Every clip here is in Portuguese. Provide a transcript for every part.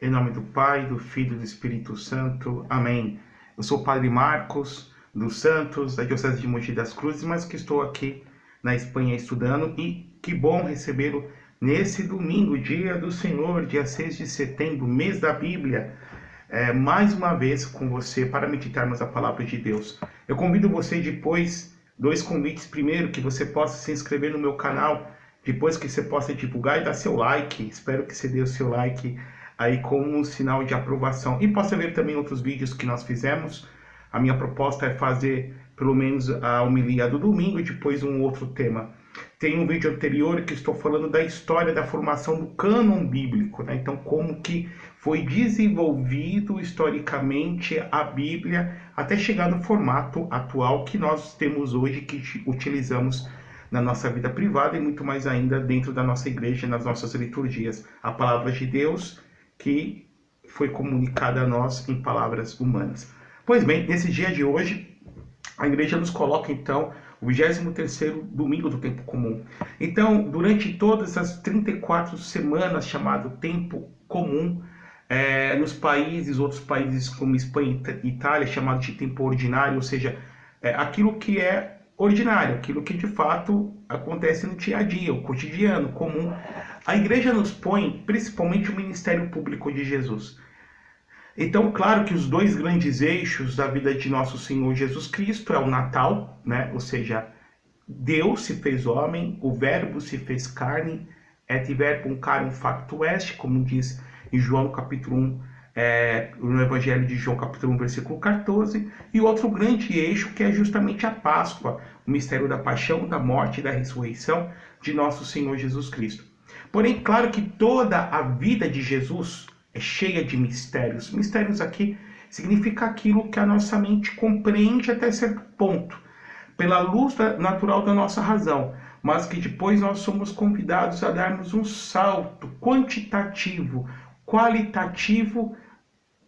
Em nome do Pai, do Filho e do Espírito Santo. Amém. Eu sou o Padre Marcos dos Santos, da Diocese de Mogi das Cruzes, mas que estou aqui na Espanha estudando, e que bom recebê-lo nesse domingo, dia do Senhor, dia 6 de setembro, mês da Bíblia, mais uma vez com você para meditarmos a palavra de Deus. Eu convido você depois, dois convites. Primeiro, que você possa se inscrever no meu canal, depois que você possa divulgar e dar seu like. Espero que você dê o seu like aí como um sinal de aprovação, e possa ver também outros vídeos que nós fizemos. A minha proposta é fazer pelo menos a homilia do domingo e depois um outro tema. Tem um vídeo anterior que estou falando da história da formação do cânon bíblico, né? Então, como que foi desenvolvido historicamente a Bíblia até chegar no formato atual que nós temos hoje, que utilizamos na nossa vida privada e muito mais ainda dentro da nossa igreja, nas nossas liturgias. A palavra de Deus que foi comunicada a nós em palavras humanas. Pois bem, nesse dia de hoje, a igreja nos coloca então o 23º domingo do tempo comum. Então, durante todas as 34 semanas chamado tempo comum, nos países, outros países como Espanha e Itália, chamado de tempo ordinário, ou seja, aquilo que é ordinário, aquilo que de fato acontece no dia a dia, o cotidiano, comum. A igreja nos põe principalmente o ministério público de Jesus. Então, claro que os dois grandes eixos da vida de nosso Senhor Jesus Cristo é o Natal, né? Ou seja, Deus se fez homem, o Verbo se fez carne, et verbum carum factum est, como diz em João capítulo 1, no Evangelho de João capítulo 1, versículo 14, e outro grande eixo que é justamente a Páscoa, o mistério da paixão, da morte e da ressurreição de nosso Senhor Jesus Cristo. Porém, claro que toda a vida de Jesus é cheia de mistérios. Mistérios aqui significa aquilo que a nossa mente compreende até certo ponto, pela luz natural da nossa razão, mas que depois nós somos convidados a darmos um salto quantitativo, qualitativo,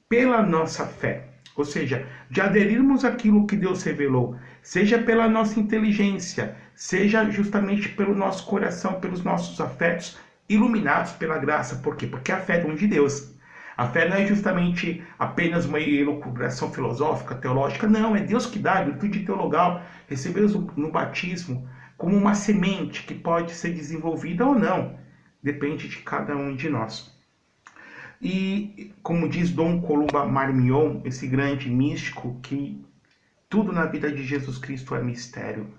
pela nossa fé. Ou seja, de aderirmos àquilo que Deus revelou, seja pela nossa inteligência, seja justamente pelo nosso coração, pelos nossos afetos, iluminados pela graça. Por quê? Porque a fé é dom de Deus. A fé não é justamente apenas uma elucubração filosófica, teológica. Não, é Deus que dá, a virtude teologal. Recebemos no batismo como uma semente que pode ser desenvolvida ou não. Depende de cada um de nós. E, como diz Dom Columba Marmion, esse grande místico, que tudo na vida de Jesus Cristo é mistério.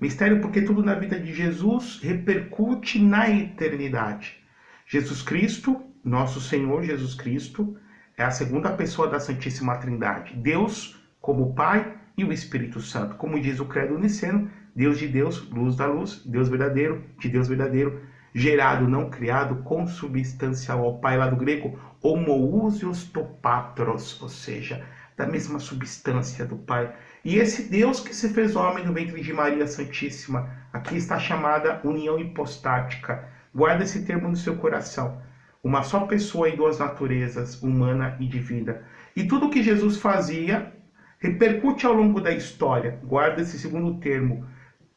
Mistério porque tudo na vida de Jesus repercute na eternidade. Jesus Cristo, nosso Senhor Jesus Cristo, é a segunda pessoa da Santíssima Trindade. Deus como Pai e o Espírito Santo. Como diz o Credo Niceno, Deus de Deus, luz da luz, Deus verdadeiro, de Deus verdadeiro, gerado, não criado, consubstancial ao Pai, lá do grego, homoousios to patros, ou seja, da mesma substância do Pai. E esse Deus que se fez homem no ventre de Maria Santíssima, aqui está chamada união hipostática. Guarda esse termo no seu coração. Uma só pessoa e duas naturezas, humana e divina. E tudo que Jesus fazia repercute ao longo da história. Guarda esse segundo termo,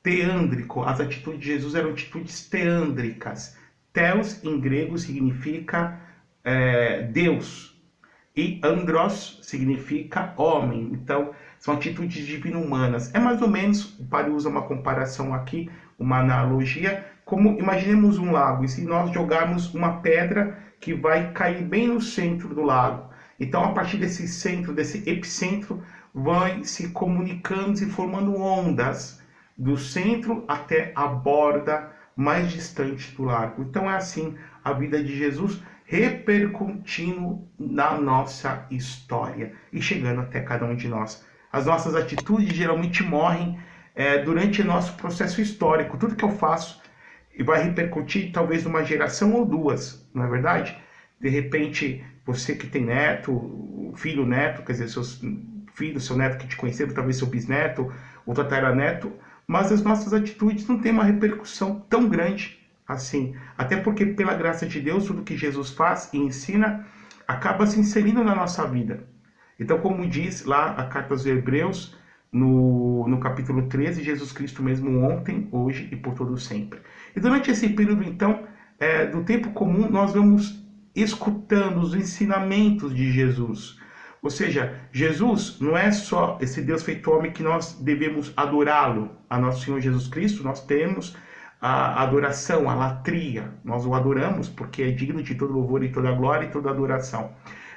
teândrico. As atitudes de Jesus eram atitudes teândricas. Theos, em grego, significa Deus. E andros significa homem. Então, são atitudes divino-humanas. É mais ou menos, o padre usa uma comparação aqui, uma analogia, como imaginemos um lago, e se nós jogarmos uma pedra que vai cair bem no centro do lago. Então, a partir desse centro, desse epicentro, vai se comunicando e formando ondas, do centro até a borda mais distante do lago. Então é assim a vida de Jesus repercutindo na nossa história e chegando até cada um de nós. As nossas atitudes geralmente morrem durante o nosso processo histórico. Tudo que eu faço vai repercutir talvez numa geração ou duas, não é verdade? De repente, você que tem neto, filho, neto, quer dizer, seus filhos, seu neto que te conheceram, talvez seu bisneto ou tataraneto, mas as nossas atitudes não têm uma repercussão tão grande assim. Até porque, pela graça de Deus, tudo que Jesus faz e ensina acaba se inserindo na nossa vida. Então, como diz lá a Carta aos Hebreus, no capítulo 13, Jesus Cristo mesmo ontem, hoje e por todo sempre. E durante esse período, então, do tempo comum, nós vamos escutando os ensinamentos de Jesus. Ou seja, Jesus não é só esse Deus feito homem que nós devemos adorá-lo, a nosso Senhor Jesus Cristo, nós temos a adoração, a latria, nós o adoramos porque é digno de todo louvor e toda glória e toda adoração.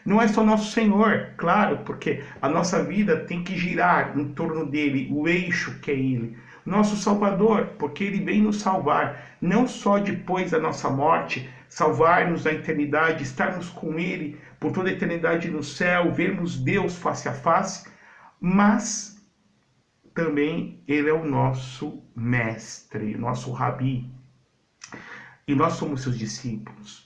Não é só nosso Senhor, claro, porque a nossa vida tem que girar em torno dele, o eixo que é ele. Nosso Salvador, porque ele vem nos salvar, não só depois da nossa morte, salvar-nos da eternidade, estarmos com ele por toda a eternidade no céu, vermos Deus face a face, mas também ele é o nosso mestre, nosso rabi, e nós somos seus discípulos.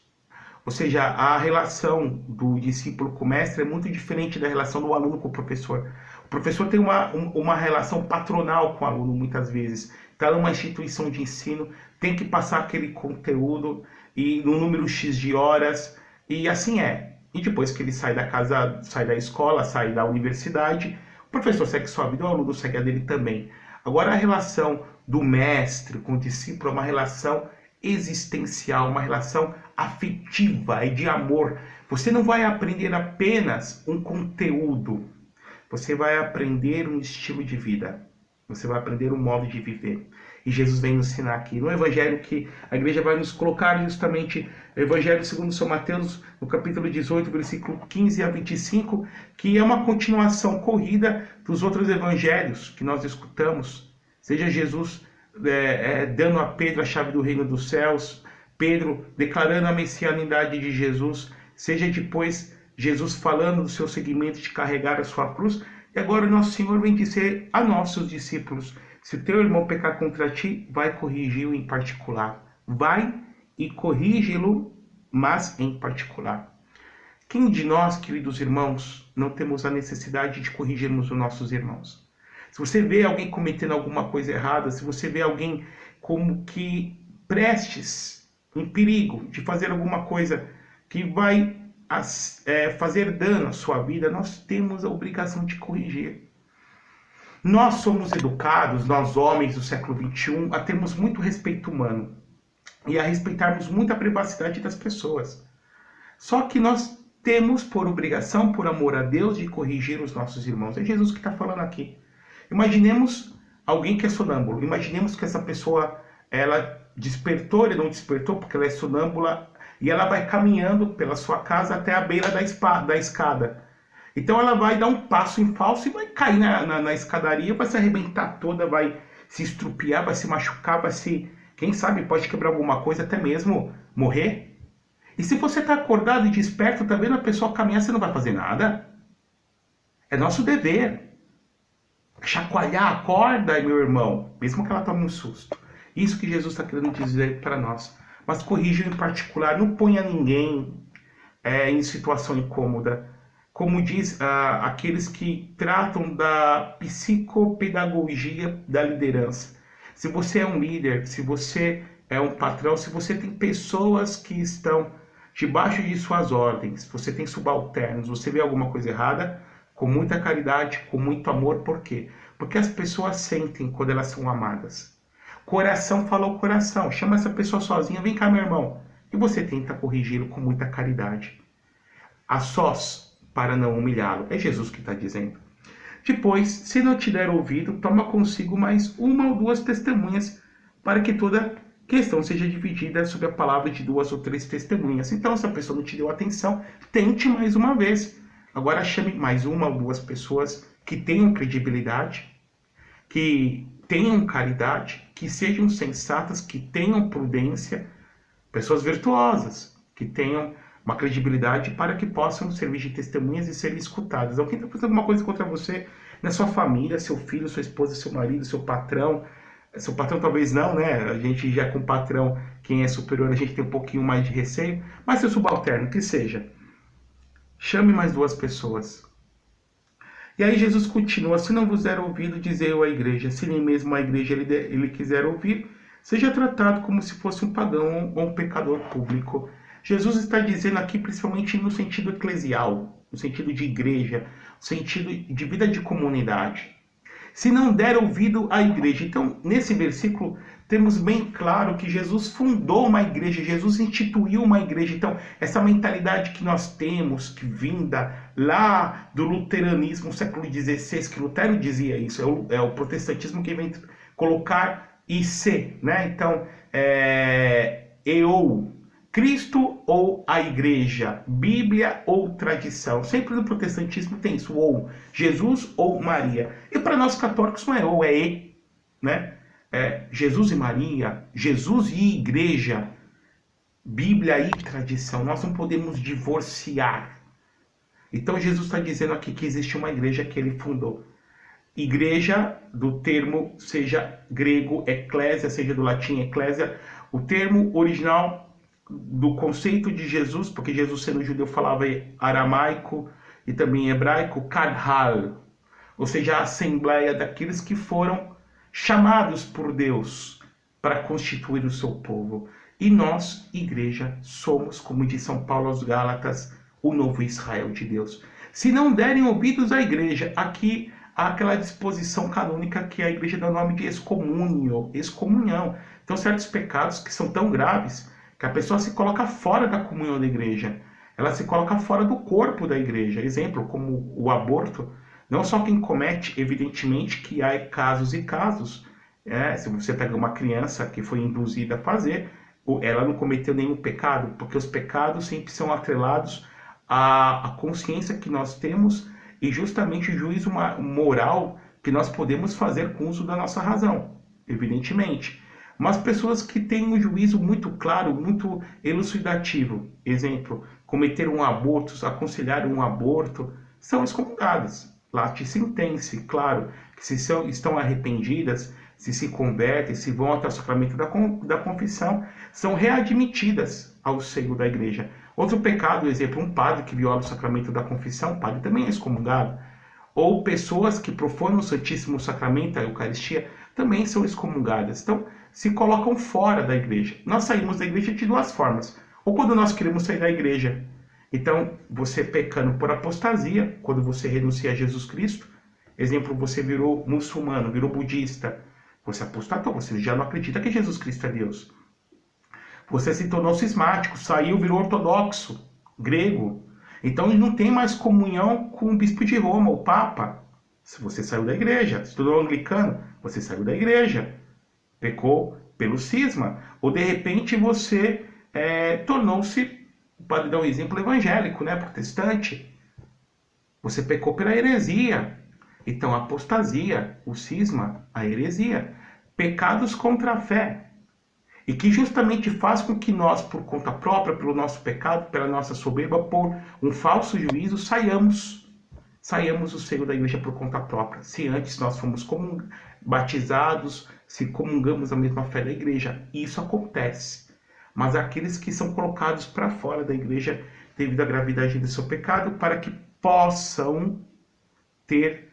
Ou seja, a relação do discípulo com o mestre é muito diferente da relação do aluno com o professor. O professor tem uma relação patronal com o aluno, muitas vezes. Está numa instituição de ensino, tem que passar aquele conteúdo e no número X de horas, e assim é. E depois que ele sai da casa, sai da escola, sai da universidade, o professor segue sua vida, o aluno segue a dele também. Agora, a relação do mestre com o discípulo é uma relação existencial, uma relação afetiva e de amor. Você não vai aprender apenas um conteúdo, você vai aprender um estilo de vida, você vai aprender um modo de viver. E Jesus vem nos ensinar aqui no Evangelho que a igreja vai nos colocar justamente, o Evangelho segundo São Mateus, no capítulo 18, versículo 15 a 25, que é uma continuação corrida dos outros evangelhos que nós escutamos. Seja Jesus dando a Pedro a chave do reino dos céus, Pedro declarando a messianidade de Jesus, seja depois Jesus falando do seu seguimento de carregar a sua cruz, e agora o nosso Senhor vem dizer a nossos discípulos: se o teu irmão pecar contra ti, vai corrigi-lo em particular. Vai e corrige-lo, mas em particular. Quem de nós, queridos irmãos, não temos a necessidade de corrigirmos os nossos irmãos? Se você vê alguém cometendo alguma coisa errada, se você vê alguém como que prestes, em perigo de fazer alguma coisa que vai fazer dano à sua vida, nós temos a obrigação de corrigir. Nós somos educados, nós homens do século XXI, a termos muito respeito humano e a respeitarmos muito a privacidade das pessoas. Só que nós temos por obrigação, por amor a Deus, de corrigir os nossos irmãos. É Jesus que está falando aqui. Imaginemos alguém que é sonâmbulo. Imaginemos que essa pessoa, ela despertou, ele não despertou porque ela é sonâmbula, e ela vai caminhando pela sua casa até a beira da escada. Então ela vai dar um passo em falso e vai cair na escadaria, vai se arrebentar toda, vai se estrupiar, vai se machucar, quem sabe pode quebrar alguma coisa, até mesmo morrer. E se você está acordado e desperto, está vendo a pessoa caminhar, você não vai fazer nada? É nosso dever. Chacoalhar a corda, meu irmão, mesmo que ela tome um susto. Isso que Jesus está querendo dizer para nós. Mas corrija em particular, não ponha ninguém em situação incômoda. Como diz aqueles que tratam da psicopedagogia da liderança. Se você é um líder, se você é um patrão, se você tem pessoas que estão debaixo de suas ordens, você tem subalternos, você vê alguma coisa errada, com muita caridade, com muito amor, por quê? Porque as pessoas sentem quando elas são amadas. Coração fala ao coração, chama essa pessoa sozinha, vem cá, meu irmão, e você tenta corrigi-lo com muita caridade. A sós, para não humilhá-lo. É Jesus que está dizendo. Depois, se não te der ouvido, toma consigo mais uma ou duas testemunhas, para que toda questão seja dividida sobre a palavra de duas ou três testemunhas. Então, se a pessoa não te deu atenção, tente mais uma vez. Agora chame mais uma ou duas pessoas que tenham credibilidade, que tenham caridade, que sejam sensatas, que tenham prudência, pessoas virtuosas, que tenham uma credibilidade para que possam servir de testemunhas e serem escutadas. Alguém está fazendo alguma coisa contra você, na sua família, seu filho, sua esposa, seu marido, seu patrão talvez não, né? A gente já com patrão, quem é superior, a gente tem um pouquinho mais de receio, mas seu subalterno, que seja. Chame mais duas pessoas. E aí Jesus continua: se não vos der ouvido, dizei eu à igreja. Se nem mesmo a igreja ele quiser ouvir, seja tratado como se fosse um pagão ou um pecador público. Jesus está dizendo aqui principalmente no sentido eclesial, no sentido de igreja, no sentido de vida de comunidade. Se não der ouvido à igreja. Então, nesse versículo, temos bem claro que Jesus fundou uma igreja, Jesus instituiu uma igreja. Então, essa mentalidade que nós temos, que vinda lá do luteranismo, século XVI, que Lutero dizia isso, é o protestantismo que vem colocar IC, né? Então, eu, Cristo ou a igreja, Bíblia ou tradição. Sempre no protestantismo tem isso, ou Jesus ou Maria. E para nós católicos não é ou, é e, né? Jesus e Maria, Jesus e igreja, Bíblia e tradição. Nós não podemos divorciar. Então Jesus está dizendo aqui que existe uma igreja que ele fundou. Igreja, do termo, seja grego, eclésia, seja do latim eclésia, o termo original do conceito de Jesus, porque Jesus sendo judeu falava aramaico e também hebraico, kadhal, ou seja, a assembleia daqueles que foram chamados por Deus para constituir o seu povo. E nós, igreja, somos, como diz São Paulo aos Gálatas, o novo Israel de Deus. Se não derem ouvidos à igreja, aqui há aquela disposição canônica que a igreja dá o nome de excomunhão. Então, certos pecados que são tão graves que a pessoa se coloca fora da comunhão da igreja. Ela se coloca fora do corpo da igreja. Exemplo, como o aborto. Não só quem comete, evidentemente que há casos e casos. Se você pega uma criança que foi induzida a fazer, ela não cometeu nenhum pecado, porque os pecados sempre são atrelados à consciência que nós temos e justamente o juízo moral que nós podemos fazer com o uso da nossa razão, evidentemente. Mas pessoas que têm um juízo muito claro, muito elucidativo, exemplo, cometer um aborto, aconselhar um aborto, são excomungadas. Late sentença, claro, que se estão arrependidas, se convertem, se vão até o sacramento da confissão, são readmitidas ao seio da igreja. Outro pecado, exemplo, um padre que viola o sacramento da confissão, o padre também é excomungado. Ou pessoas que profanam o Santíssimo Sacramento, a Eucaristia, também são excomungadas. Então, se colocam fora da igreja. Nós saímos da igreja de duas formas. Ou quando nós queremos sair da igreja. Então, você pecando por apostasia, quando você renuncia a Jesus Cristo, exemplo, você virou muçulmano, virou budista, você apostatou, você já não acredita que Jesus Cristo é Deus. Você se tornou cismático, saiu, virou ortodoxo, grego. Então, não tem mais comunhão com o bispo de Roma, o Papa. Se você saiu da igreja, se tornou anglicano, você saiu da igreja, pecou pelo cisma. Ou, de repente, você tornou-se, pode dar um exemplo evangélico, né, protestante. Você pecou pela heresia. Então, a apostasia, o cisma, a heresia, pecados contra a fé. E que justamente faz com que nós, por conta própria, pelo nosso pecado, pela nossa soberba, por um falso juízo, saiamos do seio da igreja por conta própria. Se antes nós fomos batizados, se comungamos a mesma fé da igreja, isso acontece. Mas aqueles que são colocados para fora da igreja devido à gravidade do seu pecado, para que possam ter,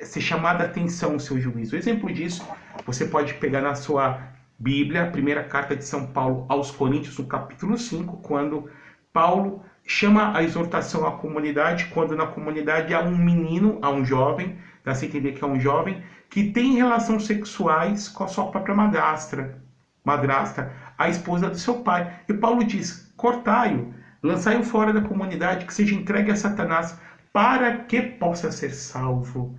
ser chamada a atenção o seu juízo. Exemplo disso, você pode pegar na sua Bíblia, a primeira carta de São Paulo aos Coríntios, no capítulo 5, quando Paulo chama a exortação à comunidade, quando na comunidade há um menino, há um jovem, dá-se a entender que é um jovem, que tem relações sexuais com a sua própria madrasta, a esposa do seu pai. E Paulo diz, cortai-o, lançai-o fora da comunidade, que seja entregue a Satanás, para que possa ser salvo.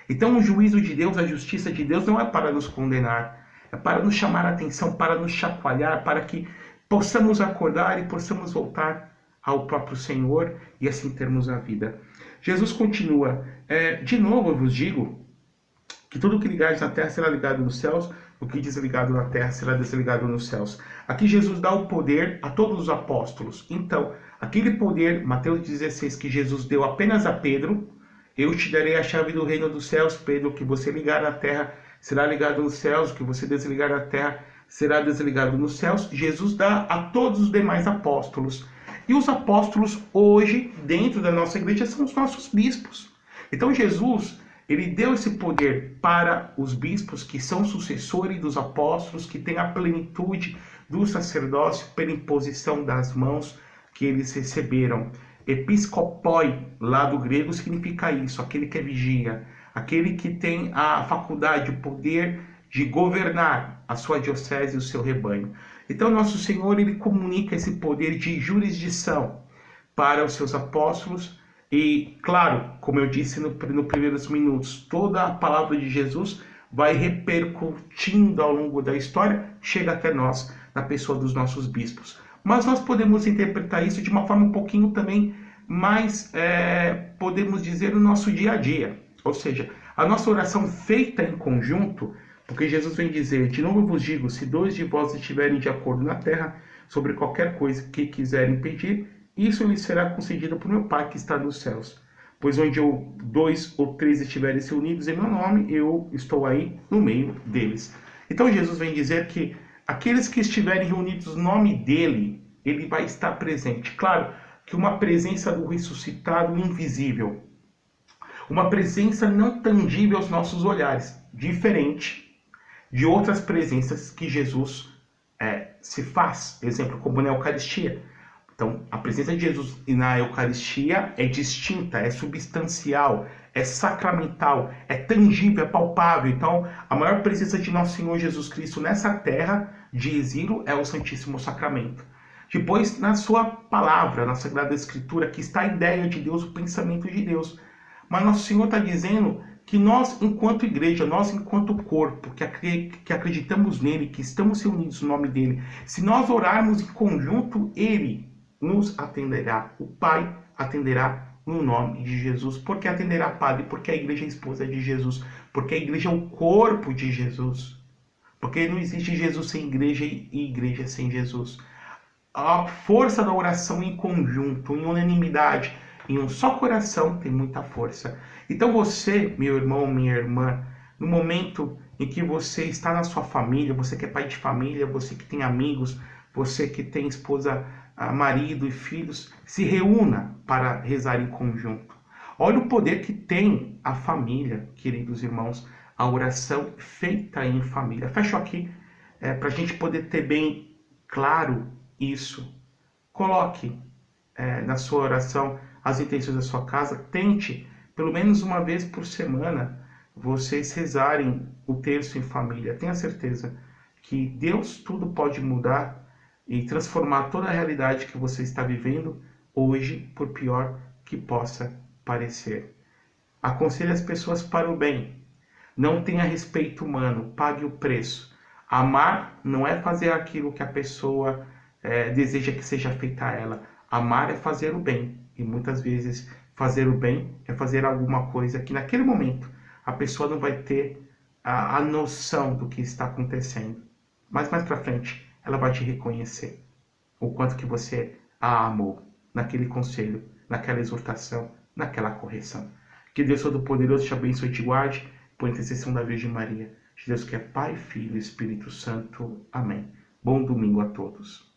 Então o juízo de Deus, a justiça de Deus não é para nos condenar, é para nos chamar a atenção, para nos chacoalhar, para que possamos acordar e possamos voltar ao próprio Senhor e assim termos a vida. Jesus continua, de novo eu vos digo, que tudo que ligares na terra será ligado nos céus, o que desligado na terra será desligado nos céus. Aqui Jesus dá o poder a todos os apóstolos. Então, aquele poder, Mateus 16, que Jesus deu apenas a Pedro, eu te darei a chave do reino dos céus, Pedro, o que você ligar na terra será ligado nos céus, o que você desligar na terra será desligado nos céus. Jesus dá a todos os demais apóstolos. E os apóstolos hoje, dentro da nossa igreja, são os nossos bispos. Então Jesus, ele deu esse poder para os bispos, que são sucessores dos apóstolos, que têm a plenitude do sacerdócio pela imposição das mãos que eles receberam. Episcopoi, lá do grego, significa isso, aquele que é vigia, aquele que tem a faculdade, o poder de governar a sua diocese e o seu rebanho. Então, nosso Senhor, ele comunica esse poder de jurisdição para os seus apóstolos e, claro, como eu disse nos primeiros minutos, toda a palavra de Jesus vai repercutindo ao longo da história, chega até nós, na pessoa dos nossos bispos. Mas nós podemos interpretar isso de uma forma um pouquinho também mais, podemos dizer, no nosso dia a dia. Ou seja, a nossa oração feita em conjunto, porque Jesus vem dizer, de novo eu vos digo, se dois de vós estiverem de acordo na terra sobre qualquer coisa que quiserem pedir, isso lhes será concedido por meu Pai que está nos céus. Pois onde dois ou três estiverem se unidos em meu nome, eu estou aí no meio deles. Então Jesus vem dizer que aqueles que estiverem reunidos no nome dele, ele vai estar presente. Claro que uma presença do ressuscitado invisível, uma presença não tangível aos nossos olhares, diferente de outras presenças que Jesus se faz, exemplo, como na Eucaristia. Então, a presença de Jesus na Eucaristia é distinta, é substancial, é sacramental, é tangível, é palpável. Então, a maior presença de nosso Senhor Jesus Cristo nessa terra de exílio é o Santíssimo Sacramento. Depois, na sua palavra, na Sagrada Escritura, que está a ideia de Deus, o pensamento de Deus. Mas nosso Senhor está dizendo que nós, enquanto igreja, nós, enquanto corpo, que acreditamos nele, que estamos reunidos no nome dele, se nós orarmos em conjunto, ele nos atenderá. O Pai atenderá no nome de Jesus. Por que atenderá Padre? Porque a igreja é a esposa de Jesus. Porque a igreja é o corpo de Jesus. Porque não existe Jesus sem igreja e igreja sem Jesus. A força da oração em conjunto, em unanimidade, em um só coração, tem muita força. Então você, meu irmão, minha irmã, no momento em que você está na sua família, você que é pai de família, você que tem amigos, você que tem esposa, marido e filhos, se reúna para rezar em conjunto. Olha o poder que tem a família, queridos irmãos, a oração feita em família. Fecho aqui para a gente poder ter bem claro isso. Coloque na sua oração as intenções da sua casa. Tente, pelo menos uma vez por semana, vocês rezarem o terço em família. Tenha certeza que Deus tudo pode mudar e transformar toda a realidade que você está vivendo hoje, por pior que possa parecer. Aconselhe as pessoas para o bem. Não tenha respeito humano, pague o preço. Amar não é fazer aquilo que a pessoa deseja que seja feita a ela. Amar é fazer o bem. E muitas vezes fazer o bem é fazer alguma coisa que naquele momento a pessoa não vai ter a noção do que está acontecendo. Mas mais para frente ela vai te reconhecer o quanto que você a amou naquele conselho, naquela exortação, naquela correção. Que Deus Todo-Poderoso te abençoe e te guarde por intercessão da Virgem Maria. De Deus que é Pai, Filho e Espírito Santo. Amém. Bom domingo a todos.